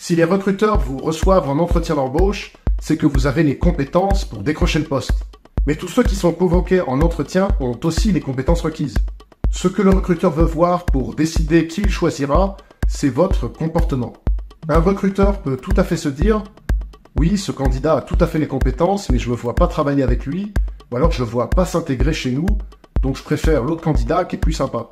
Si les recruteurs vous reçoivent en entretien d'embauche, c'est que vous avez les compétences pour décrocher le poste. Mais tous ceux qui sont convoqués en entretien ont aussi les compétences requises. Ce que le recruteur veut voir pour décider qui il choisira, c'est votre comportement. Un recruteur peut tout à fait se dire « Oui, ce candidat a tout à fait les compétences, mais je ne me vois pas travailler avec lui, ou alors je ne le vois pas s'intégrer chez nous, donc je préfère l'autre candidat qui est plus sympa. »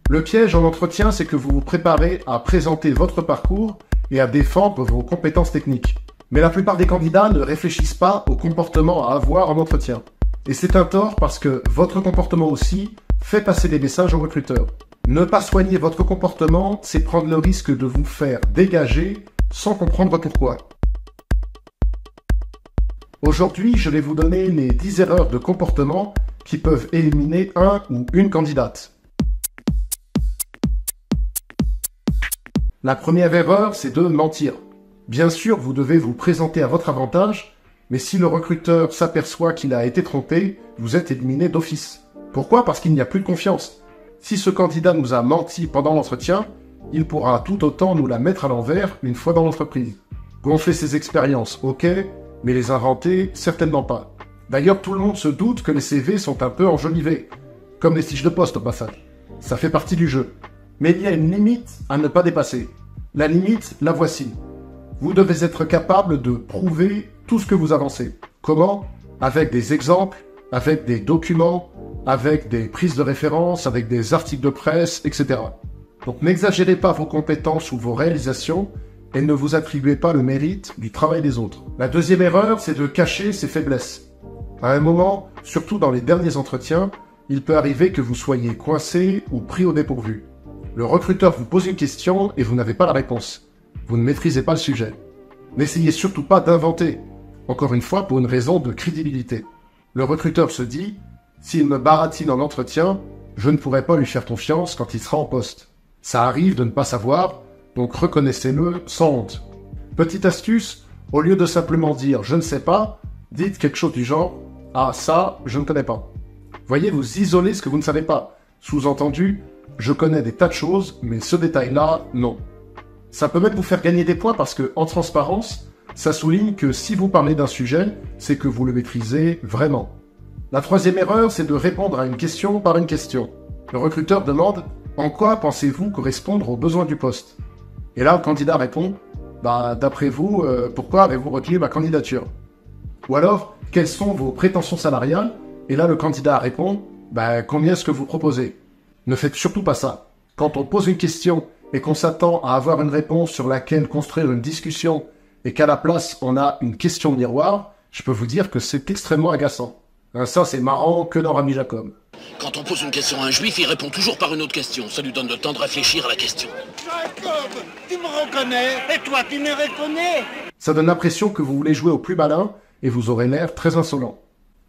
Le piège en entretien, c'est que vous vous préparez à présenter votre parcours et à défendre vos compétences techniques. Mais la plupart des candidats ne réfléchissent pas au comportement à avoir en entretien. Et c'est un tort parce que votre comportement aussi fait passer des messages aux recruteurs. Ne pas soigner votre comportement, c'est prendre le risque de vous faire dégager sans comprendre pourquoi. Aujourd'hui, je vais vous donner les 10 erreurs de comportement qui peuvent éliminer un ou une candidate. La première erreur, c'est de mentir. Bien sûr, vous devez vous présenter à votre avantage, mais si le recruteur s'aperçoit qu'il a été trompé, vous êtes éliminé d'office. Pourquoi? Parce qu'il n'y a plus de confiance. Si ce candidat nous a menti pendant l'entretien, il pourra tout autant nous la mettre à l'envers une fois dans l'entreprise. Gonfler ses expériences, ok, mais les inventer, certainement pas. D'ailleurs, tout le monde se doute que les CV sont un peu enjolivés, comme les fiches de poste au passage. Ça fait partie du jeu. Mais il y a une limite à ne pas dépasser. La limite, la voici. Vous devez être capable de prouver tout ce que vous avancez. Comment? Avec des exemples, avec des documents, avec des prises de référence, avec des articles de presse, etc. Donc n'exagérez pas vos compétences ou vos réalisations et ne vous attribuez pas le mérite du travail des autres. La deuxième erreur, c'est de cacher ses faiblesses. À un moment, surtout dans les derniers entretiens, il peut arriver que vous soyez coincé ou pris au dépourvu. Le recruteur vous pose une question et vous n'avez pas la réponse. Vous ne maîtrisez pas le sujet. N'essayez surtout pas d'inventer. Encore une fois, pour une raison de crédibilité. Le recruteur se dit, s'il me baratine en entretien, je ne pourrai pas lui faire confiance quand il sera en poste. Ça arrive de ne pas savoir, donc reconnaissez-le sans honte. Petite astuce, au lieu de simplement dire « je ne sais pas », dites quelque chose du genre « ah ça, je ne connais pas ». Voyez, vous isolez ce que vous ne savez pas. Sous-entendu, je connais des tas de choses, mais ce détail-là, non. Ça peut même vous faire gagner des points parce que, en transparence, ça souligne que si vous parlez d'un sujet, c'est que vous le maîtrisez vraiment. La troisième erreur, c'est de répondre à une question par une question. Le recruteur demande « en quoi pensez-vous correspondre aux besoins du poste ?» Et là, le candidat répond « bah, d'après vous, pourquoi avez-vous retenu ma candidature ?» Ou alors « quelles sont vos prétentions salariales ?» Et là, le candidat répond « bah, combien est-ce que vous proposez ?» Ne faites surtout pas ça. Quand on pose une question et qu'on s'attend à avoir une réponse sur laquelle construire une discussion et qu'à la place on a une question miroir, je peux vous dire que c'est extrêmement agaçant. Ça c'est marrant que dans Rami Jacob. Quand on pose une question à un juif, il répond toujours par une autre question. Ça lui donne le temps de réfléchir à la question. Jacob, tu me reconnais? Et toi, tu me reconnais? Ça donne l'impression que vous voulez jouer au plus malin et vous aurez l'air très insolent.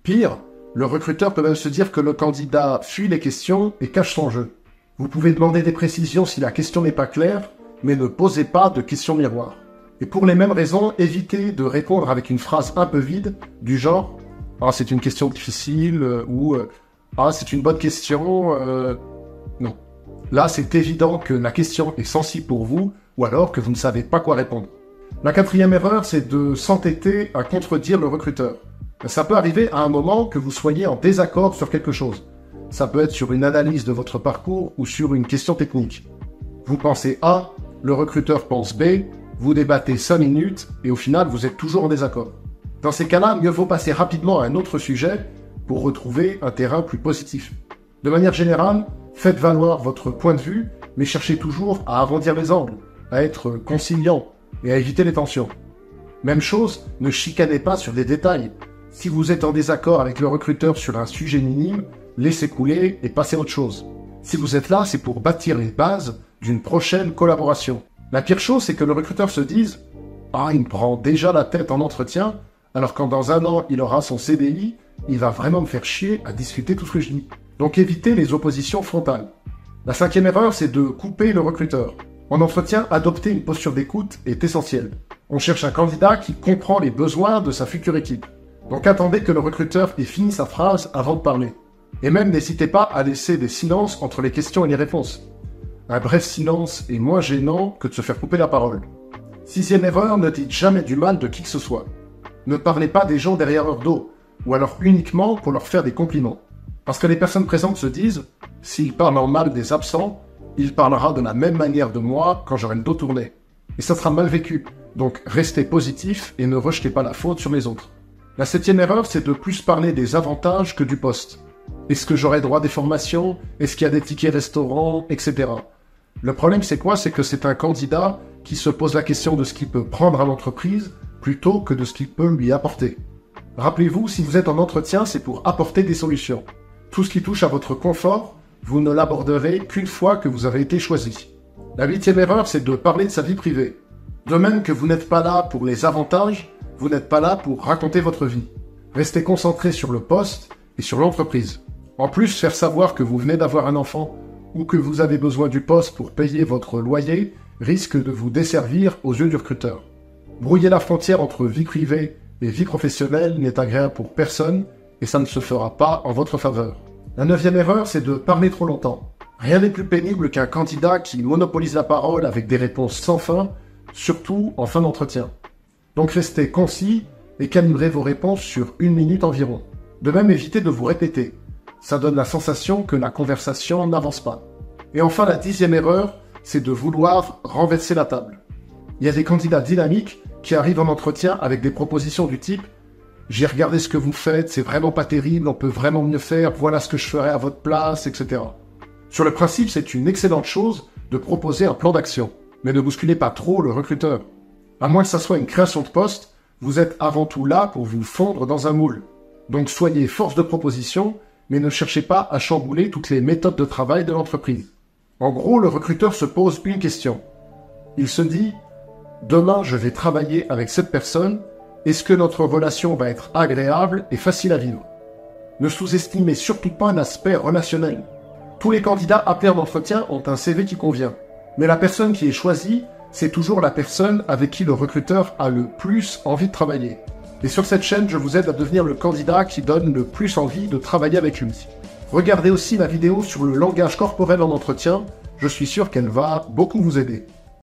Pire, le recruteur peut même se dire que le candidat fuit les questions et cache son jeu. Vous pouvez demander des précisions si la question n'est pas claire, mais ne posez pas de questions miroirs. Et pour les mêmes raisons, évitez de répondre avec une phrase un peu vide, du genre « Ah, c'est une question difficile » ou « Ah, c'est une bonne question ». Non. Là, c'est évident que la question est sensible pour vous, ou alors que vous ne savez pas quoi répondre. La quatrième erreur, c'est de s'entêter à contredire le recruteur. Ça peut arriver à un moment que vous soyez en désaccord sur quelque chose. Ça peut être sur une analyse de votre parcours ou sur une question technique. Vous pensez A, le recruteur pense B, vous débattez 5 minutes et au final vous êtes toujours en désaccord. Dans ces cas-là, mieux vaut passer rapidement à un autre sujet pour retrouver un terrain plus positif. De manière générale, faites valoir votre point de vue, mais cherchez toujours à arrondir les angles, à être conciliant et à éviter les tensions. Même chose, ne chicanez pas sur des détails. Si vous êtes en désaccord avec le recruteur sur un sujet minime, laissez couler et passez à autre chose. Si vous êtes là, c'est pour bâtir les bases d'une prochaine collaboration. La pire chose, c'est que le recruteur se dise « Ah, il me prend déjà la tête en entretien, alors quand dans un an, il aura son CDI, il va vraiment me faire chier à discuter tout ce que je dis. » Donc évitez les oppositions frontales. La cinquième erreur, c'est de couper le recruteur. En entretien, adopter une posture d'écoute est essentiel. On cherche un candidat qui comprend les besoins de sa future équipe. Donc attendez que le recruteur ait fini sa phrase avant de parler. Et même n'hésitez pas à laisser des silences entre les questions et les réponses. Un bref silence est moins gênant que de se faire couper la parole. 6e erreur, ne dites jamais du mal de qui que ce soit. Ne parlez pas des gens derrière leur dos, ou alors uniquement pour leur faire des compliments. Parce que les personnes présentes se disent, s'il parle en mal des absents, il parlera de la même manière de moi quand j'aurai le dos tourné. Et ça sera mal vécu, donc restez positif et ne rejetez pas la faute sur les autres. La 7e erreur, c'est de plus parler des avantages que du poste. Est-ce que j'aurai droit à des formations? Est-ce qu'il y a des tickets restaurants? Etc. Le problème, c'est quoi? C'est que c'est un candidat qui se pose la question de ce qu'il peut prendre à l'entreprise plutôt que de ce qu'il peut lui apporter. Rappelez-vous, si vous êtes en entretien, c'est pour apporter des solutions. Tout ce qui touche à votre confort, vous ne l'aborderez qu'une fois que vous avez été choisi. La 8e erreur, c'est de parler de sa vie privée. De même que vous n'êtes pas là pour les avantages, vous n'êtes pas là pour raconter votre vie. Restez concentré sur le poste et sur l'entreprise. En plus, faire savoir que vous venez d'avoir un enfant ou que vous avez besoin du poste pour payer votre loyer risque de vous desservir aux yeux du recruteur. Brouiller la frontière entre vie privée et vie professionnelle n'est agréable pour personne et ça ne se fera pas en votre faveur. La 9e erreur, c'est de parler trop longtemps. Rien n'est plus pénible qu'un candidat qui monopolise la parole avec des réponses sans fin, surtout en fin d'entretien. Donc restez concis et calibrez vos réponses sur 1 minute environ. De même, évitez de vous répéter. Ça donne la sensation que la conversation n'avance pas. Et enfin, la 10e erreur, c'est de vouloir renverser la table. Il y a des candidats dynamiques qui arrivent en entretien avec des propositions du type « J'ai regardé ce que vous faites, c'est vraiment pas terrible, on peut vraiment mieux faire, voilà ce que je ferais à votre place, etc. » Sur le principe, c'est une excellente chose de proposer un plan d'action. Mais ne bousculez pas trop le recruteur. À moins que ça soit une création de poste, vous êtes avant tout là pour vous fondre dans un moule. Donc soyez force de proposition, mais ne cherchez pas à chambouler toutes les méthodes de travail de l'entreprise. En gros, le recruteur se pose une question. Il se dit « Demain, je vais travailler avec cette personne. Est-ce que notre relation va être agréable et facile à vivre ?» Ne sous-estimez surtout pas l'aspect relationnel. Tous les candidats appelés en entretien ont un CV qui convient. Mais la personne qui est choisie, c'est toujours la personne avec qui le recruteur a le plus envie de travailler. Et sur cette chaîne, je vous aide à devenir le candidat qui donne le plus envie de travailler avec lui. Regardez aussi la vidéo sur le langage corporel en entretien, je suis sûr qu'elle va beaucoup vous aider.